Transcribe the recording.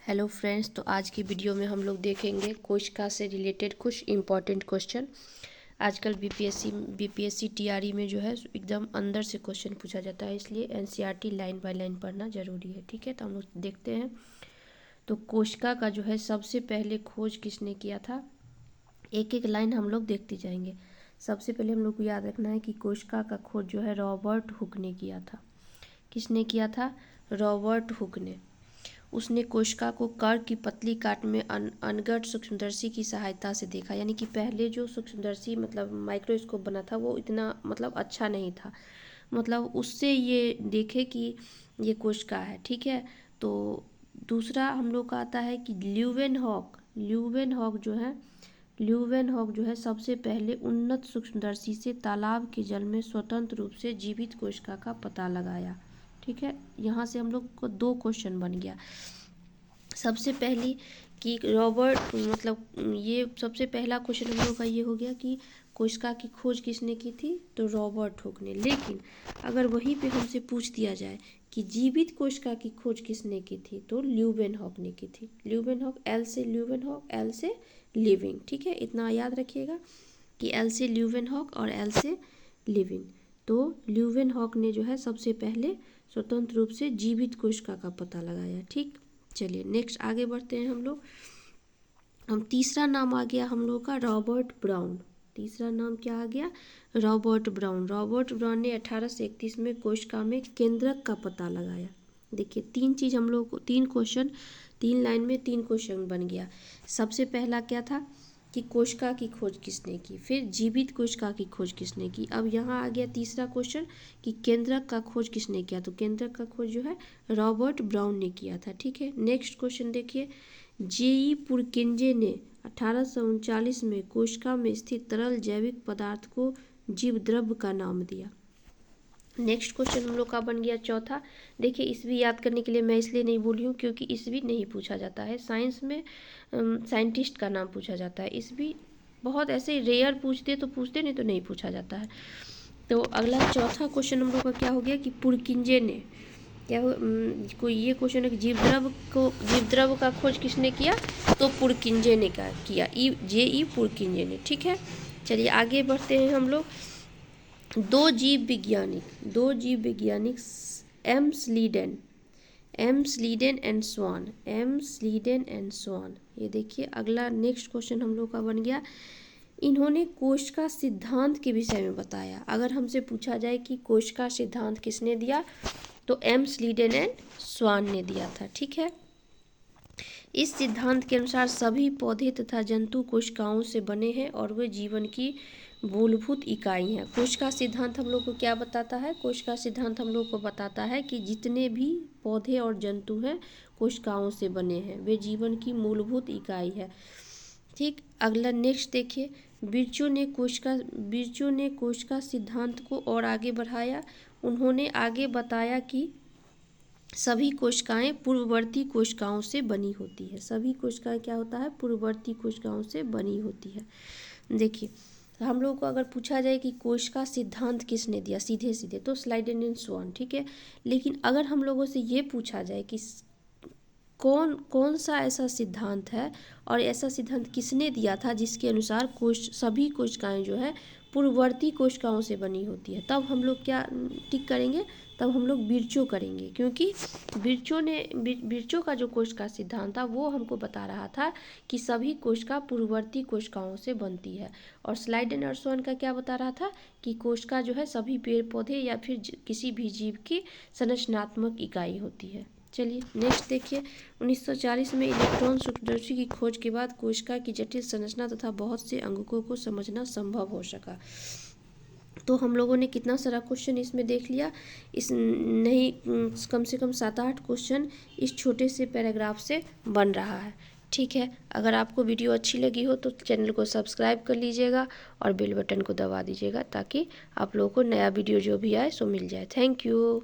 Hello friends, तो आज की वीडियो में हम लोग देखेंगे कोशिका से रिलेटेड कुछ इम्पॉर्टेंट क्वेश्चन। आजकल बीपीएससी टीआरई में जो है एकदम अंदर से क्वेश्चन पूछा जाता है, इसलिए एनसीईआरटी लाइन बाय लाइन पढ़ना जरूरी है। ठीक है, तो हम लोग देखते हैं। तो कोशिका का जो है सबसे पहले खोज किसने किया था, एक एक लाइन हम लोग देखते जाएंगे। सबसे पहले हम लोग को याद रखना है कि कोशिका का खोज जो है रॉबर्ट हुक ने किया था। किसने किया था? रॉबर्ट हुक ने। उसने कोशिका को कर्क की पतली काट में अनगढ़ सूक्ष्मदर्शी की सहायता से देखा। यानी कि पहले जो सूक्ष्मदर्शी मतलब माइक्रोस्कोप बना था वो इतना मतलब अच्छा नहीं था, मतलब उससे ये देखे कि ये कोशिका है। ठीक है, तो दूसरा हम लोग का आता है कि ल्यूवेनहॉक जो है सबसे पहले उन्नत सूक्ष्मदर्शी से तालाब के जल में स्वतंत्र रूप से जीवित कोशिका का पता लगाया। ठीक है, यहाँ से हम लोग को 2 क्वेश्चन बन गया। सबसे पहली कि रॉबर्ट मतलब ये सबसे पहला क्वेश्चन हम लोग का ये हो गया कि कोशिका की खोज किसने की थी, तो रॉबर्ट हुक ने। लेकिन अगर वहीं पे हमसे पूछ दिया जाए कि जीवित कोशिका की खोज किसने की थी, तो ल्यूवेनहॉक ने की थी। ल्यूवेनहॉक, एल से ल्यूवेनहॉक, एल से लिविंग। ठीक है, इतना याद रखिएगा कि एल से ल्यूवेनहॉक और एल से लिविंग। तो ल्यूवेनहॉक ने जो है सबसे पहले स्वतंत्र रूप से जीवित कोशिका का पता लगाया। ठीक, चलिए नेक्स्ट आगे बढ़ते हैं हम लोग। तीसरा नाम आ गया हम लोग का रॉबर्ट ब्राउन। तीसरा नाम क्या आ गया? Robert brown. रॉबर्ट ब्राउन ने 1831 में कोशिका में केंद्रक का पता लगाया। देखिए 3 चीज़ हम लोग को, 3 क्वेश्चन, 3 लाइन में 3 क्वेश्चन बन गया। सबसे पहला क्या था कि कोशिका की खोज किसने की, फिर जीवित कोशिका की खोज किसने की। अब यहाँ आ गया तीसरा क्वेश्चन कि केंद्रक का खोज किसने किया, तो केंद्रक का खोज जो है रॉबर्ट ब्राउन ने किया था। ठीक है, नेक्स्ट क्वेश्चन देखिए। जेई पुरकिंजे ने 1839 में कोशिका में स्थित तरल जैविक पदार्थ को जीवद्रव्य का नाम दिया। नेक्स्ट क्वेश्चन हम लोग का बन गया चौथा। देखिए ईस्वी याद करने के लिए मैं इसलिए नहीं बोली हूँ क्योंकि ईस्वी नहीं पूछा जाता है साइंस में, साइंटिस्ट का नाम पूछा जाता है। ईस्वी बहुत ऐसे रेयर पूछते तो पूछते, नहीं तो नहीं पूछा जाता है। तो अगला चौथा क्वेश्चन हम लोग का क्या हो गया कि पुरकिंजे ने कोई ये क्वेश्चन है कि जीवद्रव्य का खोज किसने किया, तो पुरकिंजे ने किया, जेई पुरकिंजे ने। ठीक है, चलिए आगे बढ़ते हैं हम लोग। दो जीव वैज्ञानिक एम स्लीडन एंड स्वान। ये देखिए अगला नेक्स्ट क्वेश्चन हम लोग का बन गया। इन्होंने कोशिका सिद्धांत के विषय में बताया। अगर हमसे पूछा जाए कि कोशिका सिद्धांत किसने दिया, तो एम स्लीडन एंड स्वान ने दिया था। ठीक है, इस सिद्धांत के अनुसार सभी पौधे तथा जंतु कोशिकाओं से बने हैं और वे जीवन की मूलभूत इकाई हैं। कोशिका सिद्धांत हम लोग को क्या बताता है? कोशिका सिद्धांत हम लोग को बताता है कि जितने भी पौधे और जंतु हैं कोशिकाओं से बने हैं, वे जीवन की मूलभूत इकाई है। ठीक, अगला नेक्स्ट देखिए। बिरचू ने कोशिका सिद्धांत को और आगे बढ़ाया। उन्होंने आगे बताया कि सभी कोशिकाएं पूर्ववर्ती कोशिकाओं से बनी होती है। सभी कोशिकाएं क्या होता है? पूर्ववर्ती कोशिकाओं से बनी होती है। देखिए हम लोग को अगर पूछा जाए कि कोशिका सिद्धांत किसने दिया सीधे सीधे, तो स्लाइडेन एंड स्वान। ठीक है, लेकिन अगर हम लोगों से ये पूछा जाए कि कौन सा ऐसा सिद्धांत है और ऐसा सिद्धांत किसने दिया था जिसके अनुसार सभी कोशिकाएं जो है पूर्ववर्ती कोशिकाओं से बनी होती है, तब हम लोग क्या टिक करेंगे? तब हम लोग बिरचो करेंगे, क्योंकि बिरचो का जो कोशिका सिद्धांत था वो हमको बता रहा था कि सभी कोशिका पूर्ववर्ती कोशिकाओं से बनती है। और स्लाइडेन और स्वान का क्या बता रहा था कि कोशिका जो है सभी पेड़ पौधे या फिर किसी भी जीव की संरचनात्मक इकाई होती है। चलिए नेक्स्ट देखिए। 1940 में इलेक्ट्रॉन सूक्ष्मदर्शी की खोज के बाद कोशिका की जटिल संरचना तथा बहुत से अंगों को समझना संभव हो सका। तो हम लोगों ने कितना सारा क्वेश्चन इसमें देख लिया। कम से कम 7-8 क्वेश्चन इस छोटे से पैराग्राफ से बन रहा है। ठीक है, अगर आपको वीडियो अच्छी लगी हो तो चैनल को सब्सक्राइब कर लीजिएगा और बेल बटन को दबा दीजिएगा ताकि आप लोगों को नया वीडियो जो भी आए सो मिल जाए। Thank you.